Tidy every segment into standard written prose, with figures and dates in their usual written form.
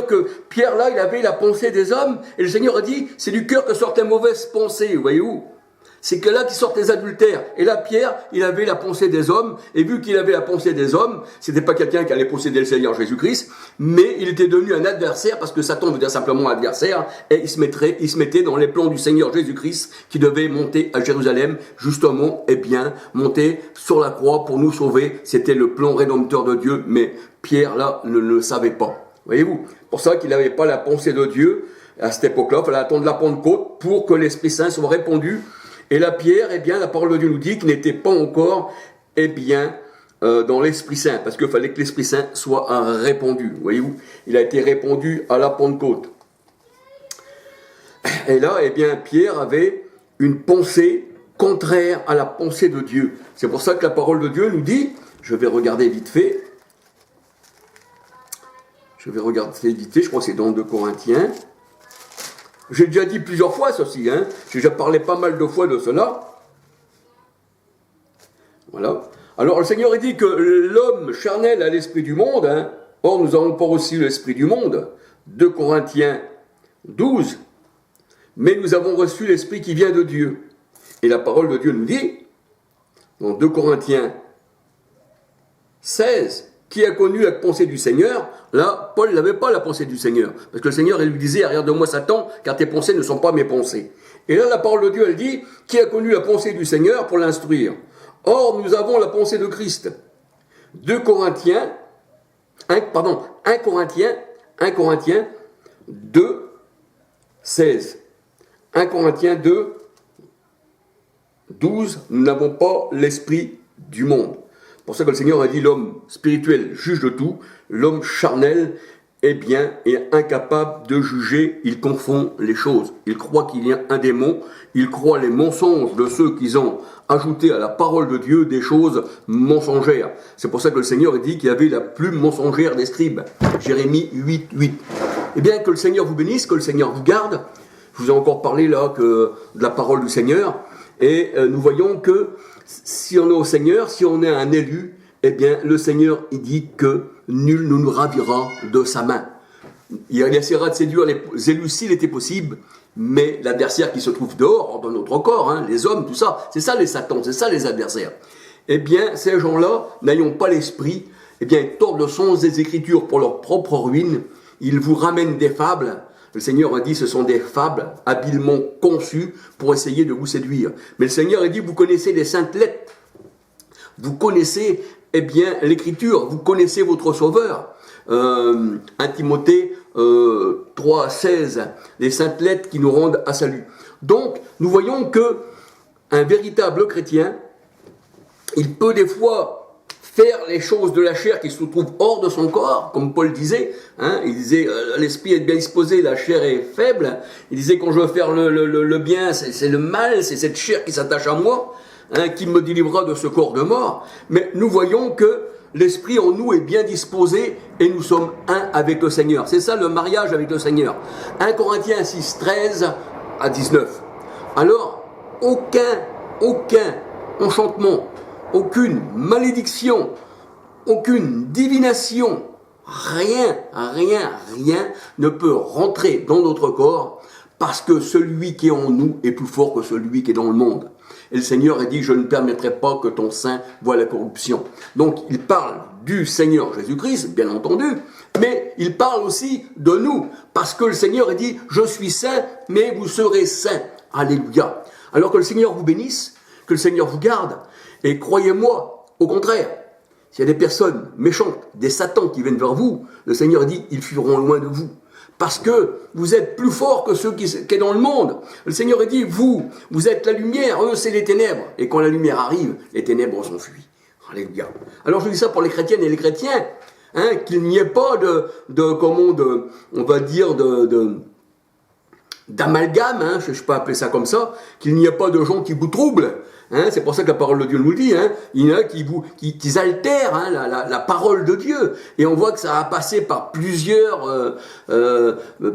que Pierre, là, il avait la pensée des hommes, et le Seigneur a dit, c'est du cœur que sortent les mauvaises pensées, voyez-vous. C'est que là qui sortent les adultères. Et là, Pierre, il avait la pensée des hommes, et vu qu'il avait la pensée des hommes, c'était pas quelqu'un qui allait posséder le Seigneur Jésus-Christ, mais il était devenu un adversaire, parce que Satan veut dire simplement adversaire, et il se mettait dans les plans du Seigneur Jésus-Christ, qui devait monter à Jérusalem, justement, et bien, monter sur la croix pour nous sauver. C'était le plan rédempteur de Dieu, mais Pierre, là, ne le savait pas. Voyez-vous, pour ça qu'il n'avait pas la pensée de Dieu à cette époque-là. Il fallait attendre la Pentecôte pour que l'Esprit Saint soit répandu. Et là, Pierre, eh bien, la parole de Dieu nous dit qu'il n'était pas encore, eh bien, dans l'Esprit Saint, parce qu'il fallait que l'Esprit Saint soit répandu. Voyez-vous, il a été répandu à la Pentecôte. Et là, eh bien, Pierre avait une pensée contraire à la pensée de Dieu. C'est pour ça que la parole de Dieu nous dit, je vais regarder vite fait. Je vais regarder vite fait, je crois que c'est dans 2 Corinthiens. J'ai déjà dit plusieurs fois ceci, hein. J'ai déjà parlé pas mal de fois de cela. Voilà. Alors le Seigneur a dit que l'homme charnel a l'esprit du monde, hein. Or nous avons pas aussi l'esprit du monde. 2 Corinthiens 12. Mais nous avons reçu l'esprit qui vient de Dieu. Et la parole de Dieu nous dit, dans 2 Corinthiens 16, qui a connu la pensée du Seigneur? Là, Paul n'avait pas la pensée du Seigneur. Parce que le Seigneur, il lui disait, arrière de moi Satan, car tes pensées ne sont pas mes pensées. Et là, la parole de Dieu, elle dit, qui a connu la pensée du Seigneur pour l'instruire? Or, nous avons la pensée de Christ. 1 Corinthiens 2, 16. 1 Corinthiens 2, 12, nous n'avons pas l'esprit du monde. C'est pour ça que le Seigneur a dit l'homme spirituel juge de tout, l'homme charnel est incapable de juger, il confond les choses. Il croit qu'il y a un démon, il croit les mensonges de ceux qui ont ajouté à la parole de Dieu des choses mensongères. C'est pour ça que le Seigneur a dit qu'il y avait la plume mensongère des scribes. Jérémie 8, 8. Eh bien, que le Seigneur vous bénisse, que le Seigneur vous garde. Je vous ai encore parlé là de la parole du Seigneur. Et nous voyons que si on est au Seigneur, si on est un élu, eh bien le Seigneur il dit que nul ne nous ravira de sa main. Il essaiera de séduire les élus s'il était possible, mais l'adversaire qui se trouve dehors de notre corps, hein, les hommes, tout ça, c'est ça les satans, c'est ça les adversaires. Eh bien ces gens-là, n'ayant pas l'esprit, eh bien ils tordent le sens des Écritures pour leur propre ruine, ils vous ramènent des fables. Le Seigneur a dit, ce sont des fables habilement conçues pour essayer de vous séduire. Mais le Seigneur a dit, vous connaissez les saintes lettres. Vous connaissez, eh bien, l'Écriture. Vous connaissez votre Sauveur. 1 Timothée 3, 16. Les saintes lettres qui nous rendent à salut. Donc, nous voyons que un véritable chrétien, il peut des fois faire les choses de la chair qui se trouvent hors de son corps, comme Paul disait, hein, il disait l'esprit est bien disposé, la chair est faible, il disait quand je veux faire le bien, c'est le mal, c'est cette chair qui s'attache à moi, hein, qui me délivrera de ce corps de mort, mais nous voyons que l'esprit en nous est bien disposé et nous sommes un avec le Seigneur, c'est ça le mariage avec le Seigneur. 1 Corinthiens 6, 13 à 19. Alors, aucun enchantement, aucune malédiction, aucune divination, rien ne peut rentrer dans notre corps parce que celui qui est en nous est plus fort que celui qui est dans le monde. Et le Seigneur a dit, je ne permettrai pas que ton sein voie la corruption. Donc il parle du Seigneur Jésus-Christ, bien entendu, mais il parle aussi de nous, parce que le Seigneur a dit, je suis saint, mais vous serez saints. Alléluia. Alors que le Seigneur vous bénisse, que le Seigneur vous garde, et croyez-moi, au contraire, s'il y a des personnes méchantes, des satans qui viennent vers vous, le Seigneur dit, ils fuiront loin de vous. Parce que vous êtes plus forts que ceux qui sont dans le monde. Le Seigneur a dit, vous êtes la lumière, eux c'est les ténèbres. Et quand la lumière arrive, les ténèbres s'enfuient. Alléluia. Alors je dis ça pour les chrétiennes et les chrétiens, hein, qu'il n'y ait pas d'amalgame, hein, je ne peux pas appeler ça comme ça, qu'il n'y ait pas de gens qui vous troublent. Hein, c'est pour ça que la parole de Dieu nous le dit, hein, il y en a qui altèrent hein, la parole de Dieu. Et on voit que ça a passé par plusieurs,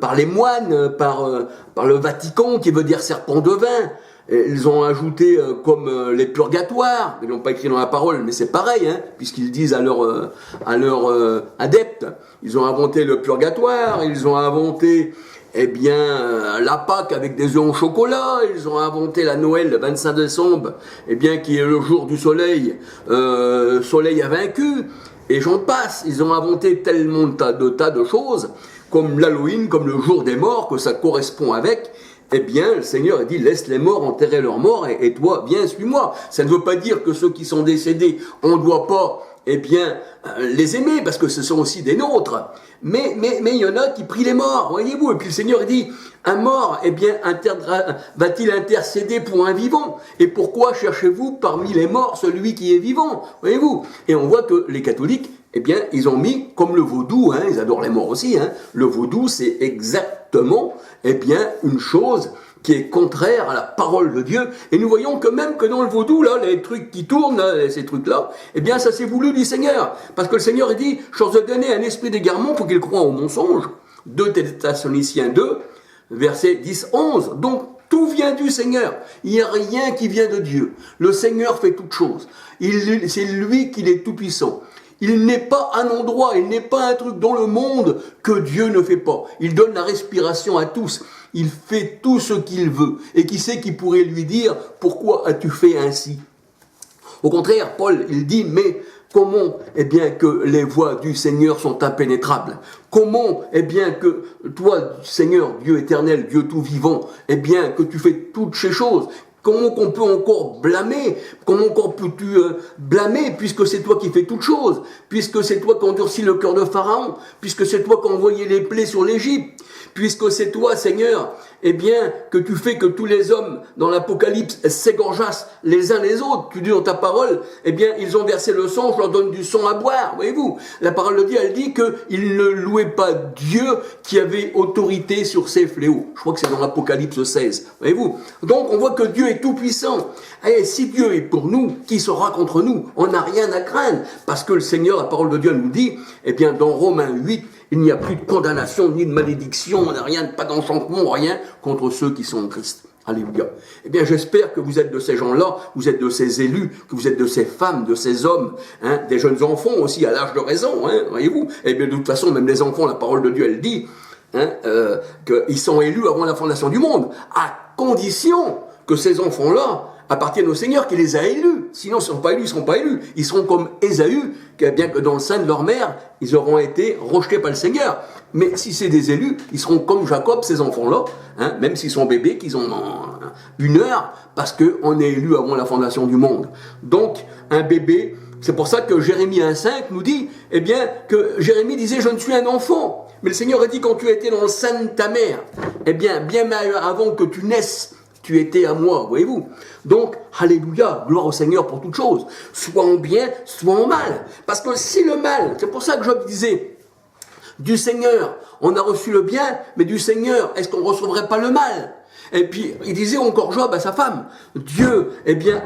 par les moines, par le Vatican, qui veut dire serpent de vin. Ils ont ajouté comme les purgatoires, ils n'ont pas écrit dans la parole, mais c'est pareil, hein, puisqu'ils disent à leurs adeptes, ils ont inventé le purgatoire, ils ont inventé la Pâque avec des œufs au chocolat, ils ont inventé la Noël le 25 décembre, qui est le jour du soleil, soleil a vaincu, et j'en passe, ils ont inventé tellement de tas de choses, comme l'Halloween, comme le jour des morts, que ça correspond avec. Le Seigneur a dit, laisse les morts enterrer leurs morts, et toi, viens, suis-moi. Ça ne veut pas dire que ceux qui sont décédés, on ne doit pas, les aimer, parce que ce sont aussi des nôtres. Mais il y en a qui prient les morts, voyez-vous. Et puis le Seigneur dit, un mort, va-t-il intercéder pour un vivant? Et pourquoi cherchez-vous parmi les morts celui qui est vivant? Voyez-vous. Et on voit que les catholiques, ils ont mis, comme le vaudou, hein, ils adorent les morts aussi, hein, le vaudou, c'est exactement, une chose qui est contraire à la parole de Dieu. Et nous voyons que même que dans le vaudou, là, les trucs qui tournent, là, ces trucs-là, ça c'est voulu du Seigneur. Parce que le Seigneur, il dit, je leur ai donné un esprit d'égarement pour qu'ils croient au mensonge. 2 Thessaloniciens 2, versets 10-11. Donc, tout vient du Seigneur. Il n'y a rien qui vient de Dieu. Le Seigneur fait toutes choses. C'est lui qui est tout-puissant. Il n'est pas un endroit, il n'est pas un truc dans le monde que Dieu ne fait pas. Il donne la respiration à tous. Il fait tout ce qu'il veut. Et qui sait qui pourrait lui dire, pourquoi as-tu fait ainsi? Au contraire, Paul, il dit, mais comment, que les voies du Seigneur sont impénétrables? Comment, que toi, Seigneur, Dieu éternel, Dieu tout vivant, que tu fais toutes ces choses? Comment qu'on peut encore blâmer? Comment encore peux-tu blâmer, puisque c'est toi qui fais toutes choses, puisque c'est toi qui endurcis le cœur de Pharaon, puisque c'est toi qui envoyais les plaies sur l'Égypte, puisque c'est toi, Seigneur, que tu fais que tous les hommes dans l'Apocalypse s'égorgeassent les uns les autres. Tu dis dans ta parole, ils ont versé le sang, je leur donne du sang à boire, voyez-vous. La parole de Dieu, elle dit qu'ils ne louaient pas Dieu qui avait autorité sur ces fléaux. Je crois que c'est dans l'Apocalypse 16, voyez-vous. Donc, on voit que Dieu est tout-puissant. Et si Dieu est pour nous, qui sera contre nous? On n'a rien à craindre, parce que le Seigneur, la parole de Dieu nous dit, dans Romains 8, il n'y a plus de condamnation, ni de malédiction, on n'a rien, pas d'enchantement, rien contre ceux qui sont en Christ. Alléluia. J'espère que vous êtes de ces gens-là, vous êtes de ces élus, que vous êtes de ces femmes, de ces hommes, hein, des jeunes enfants aussi à l'âge de raison, hein, voyez-vous. De toute façon, même les enfants, la parole de Dieu, elle dit, qu'ils sont élus avant la fondation du monde, à condition que ces enfants-là appartiennent au Seigneur qui les a élus. Sinon, ils ne sont pas élus, ils ne seront pas élus. Ils seront comme Ésaü, bien que dans le sein de leur mère, ils auront été rejetés par le Seigneur. Mais si c'est des élus, ils seront comme Jacob, ces enfants-là, hein, même s'ils sont bébés, qu'ils ont une heure, parce qu'on est élus avant la fondation du monde. Donc, un bébé, c'est pour ça que Jérémie 1,5 nous dit, que Jérémie disait, je ne suis un enfant. Mais le Seigneur a dit, quand tu étais dans le sein de ta mère, bien avant que tu naisses, tu étais à moi, voyez-vous. Donc, alléluia, gloire au Seigneur pour toutes choses, soit en bien, soit en mal. Parce que si le mal, c'est pour ça que Job disait, du Seigneur, on a reçu le bien, mais du Seigneur, est-ce qu'on ne recevrait pas le mal? Et puis, il disait encore Job à sa femme, Dieu,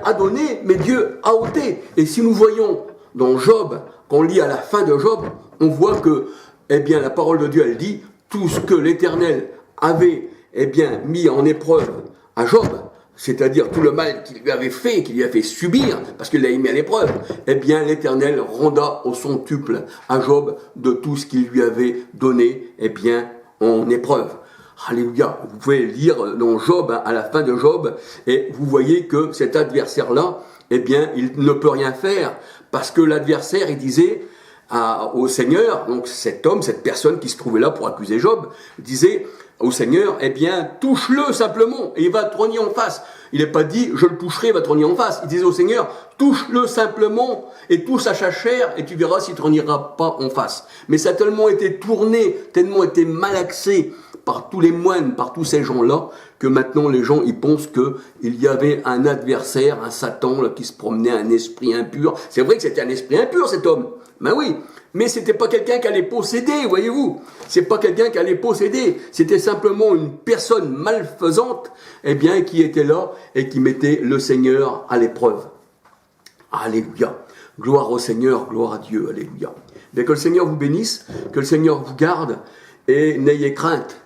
a donné, mais Dieu a ôté. Et si nous voyons dans Job, qu'on lit à la fin de Job, on voit que, la parole de Dieu, elle dit, tout ce que l'Éternel avait, mis en épreuve à Job, c'est-à-dire tout le mal qu'il lui avait fait, qu'il lui a fait subir, parce qu'il l'a mis à l'épreuve, l'Éternel ronda au centuple à Job de tout ce qu'il lui avait donné, en épreuve. Alléluia. Vous pouvez lire dans Job, à la fin de Job, et vous voyez que cet adversaire-là, il ne peut rien faire, parce que l'adversaire, il disait au Seigneur, donc cet homme, cette personne qui se trouvait là pour accuser Job, disait au Seigneur, touche-le simplement, et il va te rogner en face. Il n'est pas dit, je le toucherai, il va te rogner en face. Il disait au Seigneur, touche-le simplement, et touche à sa chair, et tu verras s'il ne te rognera pas en face. Mais ça a tellement été tourné, tellement été malaxé par tous les moines, par tous ces gens-là, que maintenant les gens, ils pensent qu'il y avait un adversaire, un Satan, là, qui se promenait, un esprit impur. C'est vrai que c'était un esprit impur, cet homme. Ben oui, mais c'était pas quelqu'un qui allait posséder, voyez-vous. C'est pas quelqu'un qui allait posséder. C'était simplement une personne malfaisante, qui était là et qui mettait le Seigneur à l'épreuve. Alléluia. Gloire au Seigneur, gloire à Dieu, alléluia. Que le Seigneur vous bénisse, que le Seigneur vous garde et n'ayez crainte,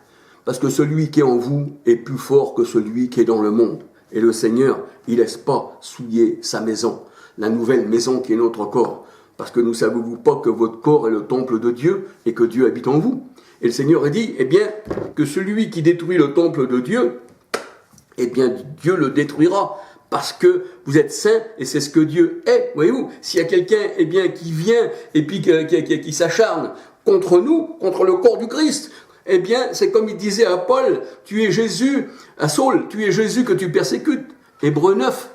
parce que celui qui est en vous est plus fort que celui qui est dans le monde. Et le Seigneur, il laisse pas souiller sa maison, la nouvelle maison qui est notre corps. Parce que ne savez-vous pas que votre corps est le temple de Dieu et que Dieu habite en vous? Et le Seigneur a dit, eh bien, que celui qui détruit le temple de Dieu, eh bien, Dieu le détruira. Parce que vous êtes saints et c'est ce que Dieu est. Voyez-vous, s'il y a quelqu'un, eh bien, qui vient et puis qui s'acharne contre nous, contre le corps du Christ, eh bien, c'est comme il disait à Paul, tu es Jésus, à Saul, tu es Jésus que tu persécutes. Hébreux 9,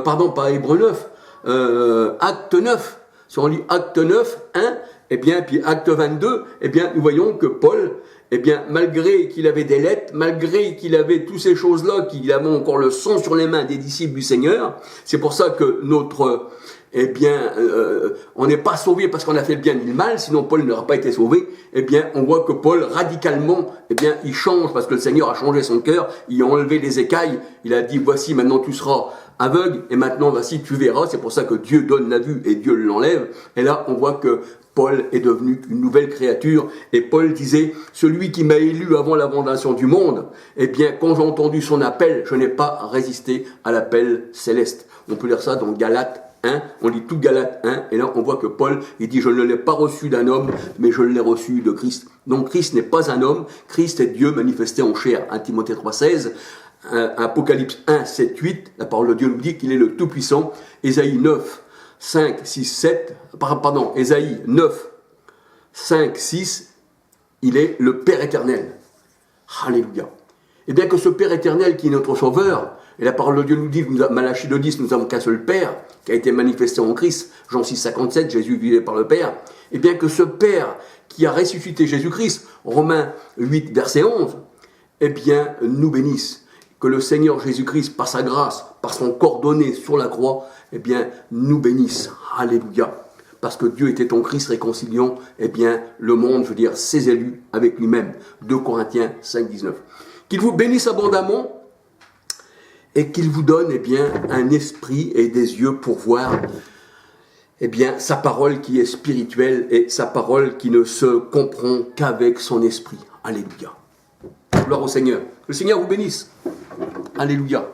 pardon, pas Hébreux 9, Acte 9. Si on lit Acte 9, 1, eh bien, puis Acte 22, eh bien, nous voyons que Paul, eh bien, malgré qu'il avait des lettres, malgré qu'il avait toutes ces choses-là, qu'il avait encore le sang sur les mains des disciples du Seigneur, c'est pour ça que notre, eh bien, on n'est pas sauvé parce qu'on a fait le bien ni le mal, sinon Paul n'aurait pas été sauvé. Eh bien, on voit que Paul, radicalement, eh bien, il change parce que le Seigneur a changé son cœur, il a enlevé les écailles, il a dit, voici, maintenant tu seras aveugle, et maintenant, voici, tu verras. C'est pour ça que Dieu donne la vue et Dieu l'enlève. Et là, on voit que Paul est devenu une nouvelle créature. Et Paul disait, celui qui m'a élu avant la fondation du monde, eh bien, quand j'ai entendu son appel, je n'ai pas résisté à l'appel céleste. On peut lire ça dans Galates 1, on lit tout Galates 1, et là on voit que Paul, il dit, je ne l'ai pas reçu d'un homme, mais je l'ai reçu de Christ. Donc Christ n'est pas un homme, Christ est Dieu manifesté en chair. 1 Timothée 3,16, Apocalypse 1, 7, 8, la parole de Dieu nous dit qu'il est le Tout-Puissant. Ésaïe 9, 5, 6, 7, pardon, Ésaïe 9, 5, 6, il est le Père éternel. Alléluia. Et bien que ce Père éternel qui est notre Sauveur, et la parole de Dieu nous dit, Malachie 2,10, nous avons qu'un seul Père, qui a été manifesté en Christ, Jean 6, 57, Jésus vivait par le Père, et bien que ce Père qui a ressuscité Jésus-Christ, Romains 8, verset 11, eh bien, nous bénisse. Que le Seigneur Jésus-Christ, par sa grâce, par son corps donné sur la croix, eh bien, nous bénisse. Alléluia. Parce que Dieu était en Christ réconciliant, eh bien, le monde, je veux dire, ses élus avec lui-même. 2 Corinthiens 5, 19. Qu'il vous bénisse abondamment et qu'il vous donne, eh bien, un esprit et des yeux pour voir, eh bien, sa parole qui est spirituelle et sa parole qui ne se comprend qu'avec son esprit. Alléluia. Gloire au Seigneur. Que le Seigneur vous bénisse. Alléluia.